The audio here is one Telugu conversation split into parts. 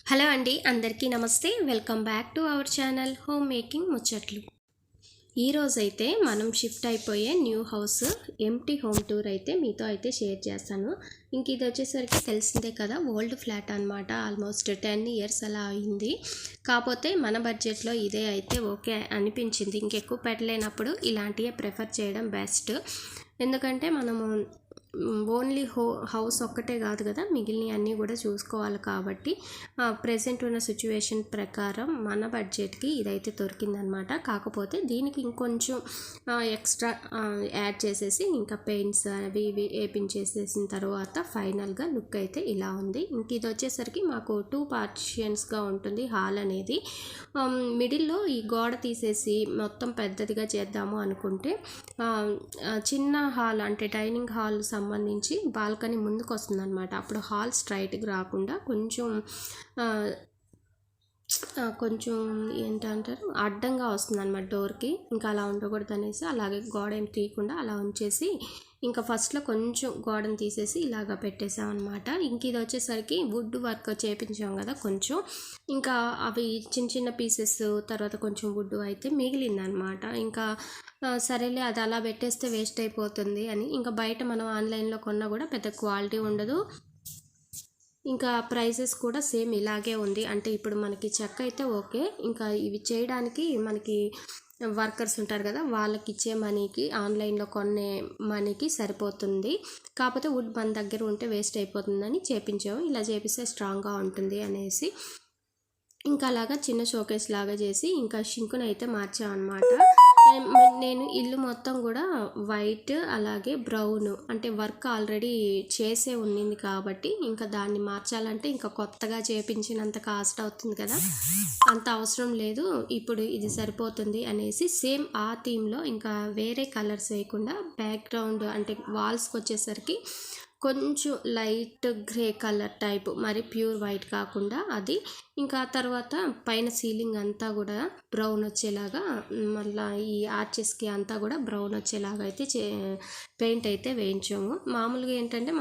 హలో అండి, అందరికీ నమస్తే. Welcome back to our channel home making ముచ్చట్లు. ఈరోజైతే మనం షిఫ్ట్ అయిపోయే new house empty home tour అయితే మీతో అయితే షేర్ చేస్తాను. ఇంక ఇది వచ్చేసరికి తెలిసిందే కదా, ఓల్డ్ ఫ్లాట్ అనమాట. ఆల్మోస్ట్ 10 ఇయర్స్ అలా అయింది. కాకపోతే మన బడ్జెట్లో ఇదే అయితే ఓకే అనిపించింది. ఇంకెక్కువ పెట్టలేనప్పుడు ఇలాంటివే ప్రిఫర్ చేయడం బెస్ట్. ఎందుకంటే మనము ఓన్లీ హౌస్ ఒక్కటే కాదు కదా, మిగిలిన అన్నీ కూడా చూసుకోవాలి. కాబట్టి ప్రెసెంట్ ఉన్న సిచ్యువేషన్ ప్రకారం మన బడ్జెట్కి ఇదైతే దొరికిందనమాట. కాకపోతే దీనికి ఇంకొంచెం ఎక్స్ట్రా యాడ్ చేసేసి ఇంకా పెయింట్స్ అవి ఇవి వేపించేసేసిన తర్వాత ఫైనల్గా లుక్ అయితే ఇలా ఉంది. ఇంక ఇది వచ్చేసరికి మాకు 2 పార్టిషన్స్గా ఉంటుంది హాల్ అనేది. మిడిల్లో ఈ గోడ తీసేసి మొత్తం పెద్దదిగా చేద్దాము అనుకుంటే చిన్న హాల్ అంటే డైనింగ్ హాల్ సంబంధించి బాల్కనీ ముందుకు వస్తుందన్నమాట. అప్పుడు హాల్ స్ట్రైట్గా రాకుండా కొంచెం ఏంటంటారు అడ్డంగా వస్తుందన్నమాట డోర్కి. ఇంకా అలా ఉండకూడదు అనేసి అలాగే గోడ ఏం తీయకుండా అలా ఉంచేసి ఇంకా ఫస్ట్లో కొంచెం గోడను తీసేసి ఇలాగ పెట్టేసాం అనమాట. ఇంక ఇది వచ్చేసరికి వుడ్ వర్క్ చేపించాం కదా కొంచెం, ఇంకా అవి చిన్న చిన్న పీసెస్ తర్వాత కొంచెం వుడ్ అయితే మిగిలిందనమాట. ఇంకా సరేలే అది అలా పెట్టేస్తే వేస్ట్ అయిపోతుంది అని ఇంకా బయట మనం ఆన్లైన్లో కొన్నా కూడా పెద్ద క్వాలిటీ ఉండదు. ఇంకా ప్రైజెస్ కూడా సేమ్ ఇలాగే ఉంది. అంటే ఇప్పుడు మనకి చెక్క అయితే ఓకే, ఇంకా ఇవి చేయడానికి మనకి వర్కర్స్ ఉంటారు కదా, వాళ్ళకి ఇచ్చే మనీకి ఆన్లైన్లో కొనే మనీకి సరిపోతుంది. కాకపోతే వుడ్ మన దగ్గర ఉంటే వేస్ట్ అయిపోతుందని చేపించాము. ఇలా చేపిస్తే స్ట్రాంగ్గా ఉంటుంది అనేసి ఇంకా అలాగా చిన్న షోకేస్ లాగా చేసి ఇంకా షింకును అయితే మార్చామన్నమాట. నేను ఇల్లు మొత్తం కూడా వైట్ అలాగే బ్రౌన్ అంటే వర్క్ ఆల్రెడీ చేసే ఉన్నింది కాబట్టి ఇంకా దాన్ని మార్చాలంటే ఇంకా కొత్తగా చేపించినంత కాస్ట్ అవుతుంది కదా, అంత అవసరం లేదు, ఇప్పుడు ఇది సరిపోతుంది అనేసి సేమ్ ఆ థీమ్లో ఇంకా వేరే కలర్స్ వేయకుండా బ్యాక్గ్రౌండ్ అంటే వాల్స్కి వచ్చేసరికి కొంచెం లైట్ గ్రే కలర్ టైపు, మరి ప్యూర్ వైట్ కాకుండా అది. ఇంకా తర్వాత పైన సీలింగ్ అంతా కూడా బ్రౌన్ వచ్చేలాగా, మళ్ళీ ఈ ఆర్చెస్కి అంతా కూడా బ్రౌన్ వచ్చేలాగా అయితే పెయింట్ అయితే వేయించాము. మామూలుగా ఏంటంటే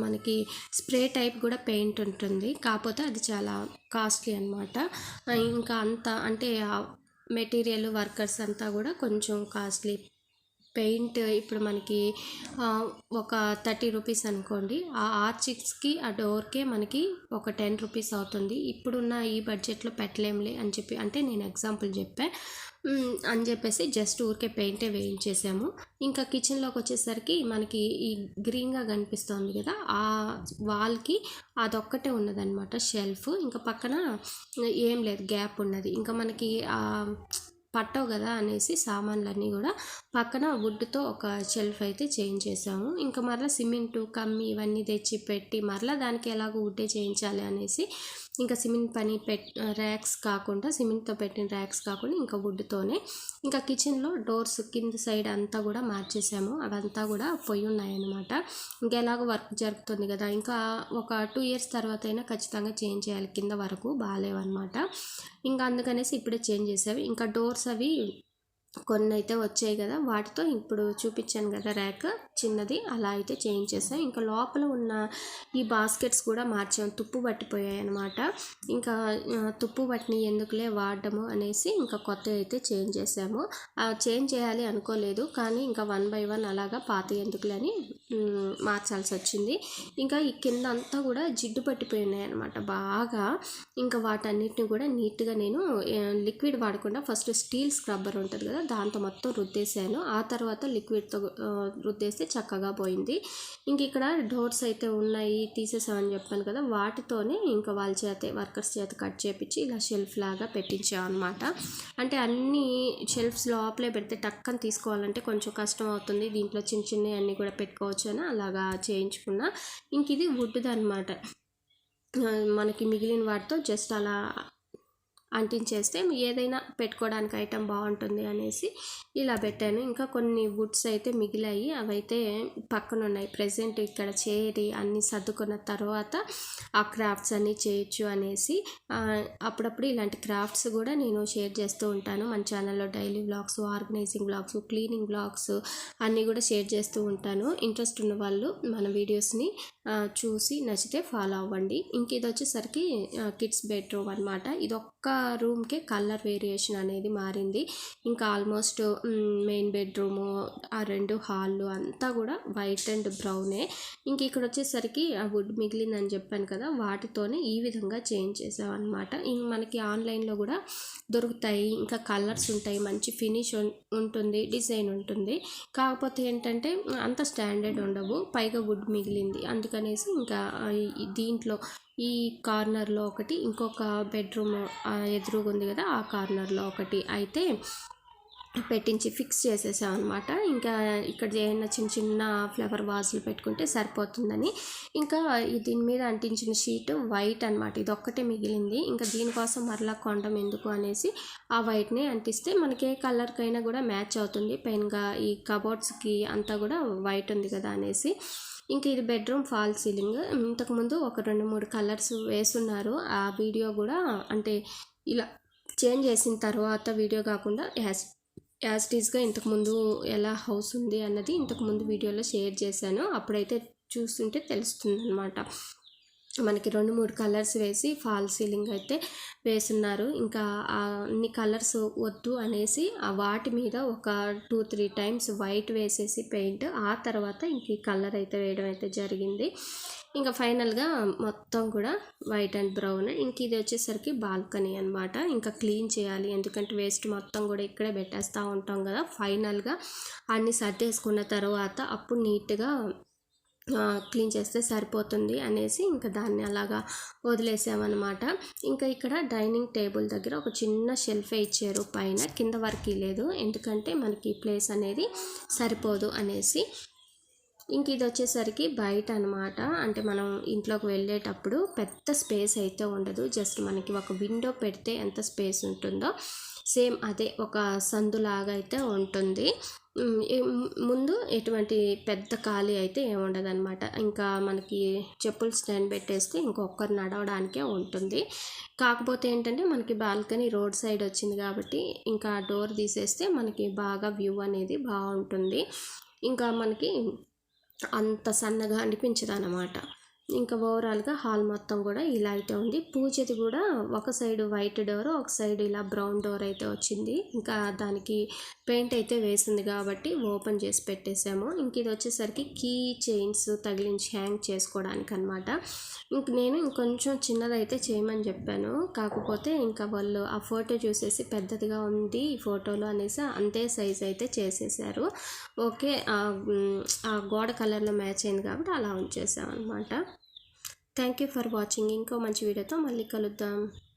మనకి స్ప్రే టైప్ కూడా పెయింట్ ఉంటుంది, కాకపోతే అది చాలా కాస్ట్లీ అనమాట. ఇంకా అంతా అంటే మెటీరియల్ వర్కర్స్ అంతా కూడా కొంచెం కాస్ట్లీ. పెయింట్ ఇప్పుడు మనకి ఒక 30 రూపీస్ అనుకోండి, ఆ ఆర్చిక్స్కి ఆ డోర్కే మనకి ఒక 10 రూపీస్ అవుతుంది. ఇప్పుడున్న ఈ బడ్జెట్లో పెట్టలేంలే అని చెప్పి, అంటే నేను ఎగ్జాంపుల్ చెప్పా అని చెప్పేసి జస్ట్ ఊరికే పెయింటే వేయించేసాము. ఇంకా కిచెన్లోకి వచ్చేసరికి మనకి ఈ గ్రీన్గా కనిపిస్తుంది కదా, ఆ వాల్కి అదొక్కటే ఉన్నదనమాట షెల్ఫ్. ఇంకా పక్కన ఏం లేదు, గ్యాప్ ఉన్నది. ఇంకా మనకి పట్టవు కదా అనేసి సామాన్లన్నీ కూడా పక్కన వుడ్తో ఒక షెల్ఫ్ అయితే చేంజ్ చేసాము. ఇంకా మరలా సిమెంటు కమ్మి ఇవన్నీ తెచ్చి పెట్టి మరలా దానికి ఎలాగో వుడ్డే చేయించాలి అనేసి ఇంకా సిమెంట్ పని ర్యాక్స్ కాకుండా, సిమెంట్తో పెట్టిన ర్యాక్స్ కాకుండా ఇంకా వుడ్తోనే. ఇంకా కిచెన్లో డోర్స్ కింద సైడ్ అంతా కూడా మార్చేసాము. అవంతా కూడా పొయ్యి ఉన్నాయన్నమాట. ఇంకా ఎలాగో వర్క్ జరుగుతుంది కదా, ఇంకా ఒక 2 ఇయర్స్ తర్వాత అయినా ఖచ్చితంగా చేంజ్ చేయాలి, కింద వరకు బాగాలేవన్నమాట. ఇంకా అందుకనేసి ఇప్పుడే చేంజ్ చేసావి. ఇంకా డోర్స్ అవి కొన్ని అయితే వచ్చాయి కదా, వాటితో ఇప్పుడు చూపించాను కదా ర్యాక్ చిన్నది, అలా అయితే చేంజ్ చేసాం. ఇంకా లోపల ఉన్న ఈ బాస్కెట్స్ కూడా మార్చాం, తుప్పు పట్టిపోయాయి అనమాట. ఇంకా తుప్పు పట్టిని ఎందుకులే వాడడము అనేసి ఇంకా కొత్త అయితే చేంజ్ చేసాము. చేంజ్ చేయాలి అనుకోలేదు, కానీ ఇంకా 1 by 1 అలాగా పాత ఎందుకులే అని మార్చాల్సి వచ్చింది. ఇంకా ఈ కింద అంతా కూడా జిడ్డు పట్టిపోయి ఉన్నాయి అనమాట బాగా. ఇంకా వాటన్నిటిని కూడా నీట్గా నేను లిక్విడ్ వాడకుండా ఫస్ట్ స్టీల్ స్క్రబ్బర్ ఉంటుంది కదా, దాంతో మొత్తం రుద్దేశాను. ఆ తర్వాత లిక్విడ్తో రుద్దేస్తే చక్కగా పోయింది. ఇంక ఇక్కడ డోర్స్ అయితే ఉన్నాయి తీసేసామని చెప్పాను కదా, వాటితోనే ఇంకా వాళ్ళ చేత వర్కర్స్ చేత కట్ చేపించి ఇలా షెల్ఫ్ లాగా పెట్టించాం అనమాట. అంటే అన్ని షెల్ఫ్స్ లోపలే పెడితే టక్కని తీసుకోవాలంటే కొంచెం కష్టం అవుతుంది, దీంట్లో చిన్న చిన్నవి అన్నీ కూడా పెట్టుకోవచ్చు అని అలాగా చేయించుకున్నా. ఇంక ఇది వుడ్ది అనమాట. మనకి మిగిలిన వాటితో జస్ట్ అలా అంటించేస్తే ఏదైనా పెట్టుకోవడానికి ఐటెం బాగుంటుంది అనేసి ఇలా పెట్టాను. ఇంకా కొన్ని వుడ్స్ అయితే మిగిలాయి, అవైతే పక్కన ఉన్నాయి. ప్రజెంట్ ఇక్కడ చేరి అన్నీ సర్దుకున్న తర్వాత ఆ క్రాఫ్ట్స్ అన్నీ చేయొచ్చు అనేసి అప్పుడప్పుడు ఇలాంటి క్రాఫ్ట్స్ కూడా నేను షేర్ చేస్తూ ఉంటాను మన ఛానల్లో. Daily vlogs, organizing vlogs, cleaning vlogs అన్నీ కూడా షేర్ చేస్తూ ఉంటాను. ఇంట్రెస్ట్ ఉన్న వాళ్ళు మన వీడియోస్ని చూసి నచ్చితే ఫాలో అవ్వండి. ఇంక ఇది వచ్చేసరికి కిడ్స్ బెడ్రూమ్ అనమాట. ఇది ఒక్క రూమ్కే కలర్ వేరియేషన్ అనేది మారింది. ఇంకా ఆల్మోస్ట్ మెయిన్ బెడ్రూము, ఆ 2 హాళ్ళు అంతా కూడా వైట్ అండ్ బ్రౌనే. ఇంక ఇక్కడ వచ్చేసరికి ఆ వుడ్ మిగిలిందని చెప్పాను కదా, వాటితోనే ఈ విధంగా చేంజ్ చేసామన్నమాట. ఇంక మనకి ఆన్లైన్లో కూడా దొరుకుతాయి. ఇంకా కలర్స్ ఉంటాయి, మంచి ఫినిష్ ఉంటుంది, డిజైన్ ఉంటుంది. కాకపోతే ఏంటంటే అంత స్టాండర్డ్ ఉండవు, పైగా వుడ్ మిగిలింది. అందుకనేసి ఇంకా దీంట్లో ఈ కార్నర్లో ఒకటి, ఇంకొక బెడ్రూమ్ ఎదురుగా ఉంది కదా ఆ కార్నర్లో ఒకటి అయితే పెట్టించి ఫిక్స్ చేసేసాం అనమాట. ఇంకా ఇక్కడ ఏమైనా చిన్న చిన్న ఫ్లవర్ వాజులు పెట్టుకుంటే సరిపోతుందని. ఇంకా దీని మీద అంటించిన షీట్ వైట్ అనమాట, ఇది ఒక్కటే మిగిలింది. ఇంకా దీనికోసం మరలా కొండం ఎందుకు అనేసి ఆ వైట్ని అంటిస్తే మనకి ఏ కలర్కైనా కూడా మ్యాచ్ అవుతుంది. పైనగా ఈ కబోర్డ్స్కి అంతా కూడా వైట్ ఉంది కదా అనేసి. ఇంక ఇది బెడ్రూమ్ ఫాల్ సీలింగ్. ఇంతకుముందు ఒక 2-3 కలర్స్ వేస్తున్నారు. ఆ వీడియో కూడా అంటే ఇలా చేంజ్ చేసిన తర్వాత వీడియో కాకుండా యాజ్ ఇట్ ఈస్గా ఇంతకుముందు ఎలా హౌస్ ఉంది అన్నది ఇంతకుముందు వీడియోలో షేర్ చేశాను. అప్పుడైతే చూస్తుంటే తెలుస్తుంది అనమాట. మనకి 2-3 కలర్స్ వేసి ఫాల్ సీలింగ్ అయితే వేస్తున్నారు. ఇంకా అన్ని కలర్స్ వద్దు అనేసి వాటి మీద ఒక 2-3 టైమ్స్ వైట్ వేసేసి పెయింట్, ఆ తర్వాత ఇంక ఈ కలర్ అయితే వేయడం అయితే జరిగింది. ఇంకా ఫైనల్గా మొత్తం కూడా వైట్ అండ్ బ్రౌన్. ఇంక ఇది వచ్చేసరికి బాల్కనీ అనమాట. ఇంకా క్లీన్ చేయాలి, ఎందుకంటే వేస్ట్ మొత్తం కూడా ఇక్కడే పెట్టేస్తూ ఉంటాం కదా. ఫైనల్గా అన్నీ సర్దేసుకున్న తర్వాత అప్పుడు నీట్గా క్లీన్ చేస్తే సరిపోతుంది అనేసి ఇంకా దాన్ని అలాగా వదిలేసామన్నమాట. ఇంకా ఇక్కడ డైనింగ్ టేబుల్ దగ్గర ఒక చిన్న షెల్ఫే ఇచ్చారు పైన, కింద వరకు లేదు, ఎందుకంటే మనకి ప్లేస్ అనేది సరిపోదు అనేసి. ఇంక ఇది వచ్చేసరికి బయట అనమాట. అంటే మనం ఇంట్లోకి వెళ్ళేటప్పుడు పెద్ద స్పేస్ అయితే ఉండదు, జస్ట్ మనకి ఒక విండో పెడితే ఎంత స్పేస్ ఉంటుందో సేమ్ అదే ఒక సందులాగా అయితే ఉంటుంది. ముందు ఎటువంటి పెద్ద ఖాళీ అయితే ఏముండదు అనమాట. ఇంకా మనకి చెప్పులు స్టాండ్ పెట్టేస్తే ఇంకొకరు నడవడానికే ఉంటుంది. కాకపోతే ఏంటంటే మనకి బాల్కనీ రోడ్ సైడ్ వచ్చింది కాబట్టి ఇంకా డోర్ తీసేస్తే మనకి బాగా వ్యూ అనేది బాగుంటుంది. ఇంకా మనకి అంత సన్నగా అనిపించదు అన్నమాట. ఇంకా ఓవరాల్గా హాల్ మొత్తం కూడా ఇలా అయితే ఉంది. పూజది కూడా ఒక సైడ్ వైట్ డోర్, ఒక సైడ్ ఇలా బ్రౌన్ డోర్ అయితే వచ్చింది. ఇంకా దానికి పెయింట్ అయితే వేసింది కాబట్టి ఓపెన్ చేసి పెట్టేసాము. ఇంక ఇది వచ్చేసరికి కీ చైన్స్ తగిలించి హ్యాంగ్ చేసుకోవడానికి అనమాట. ఇంక నేను ఇంకొంచెం చిన్నదైతే చేయమని చెప్పాను, కాకపోతే ఇంకా వాళ్ళు ఆ ఫోటో చూసేసి పెద్దదిగా ఉంది ఈ ఫోటోలో అనేసి అంతే సైజ్ అయితే చేసేసారు. ఓకే, ఆ గోడ కలర్లో మ్యాచ్ అయింది కాబట్టి అలా ఉంచేసాం అనమాట. Thank you for watching. ఇంకో మంచి వీడియోతో మళ్ళీ కలుద్దాం.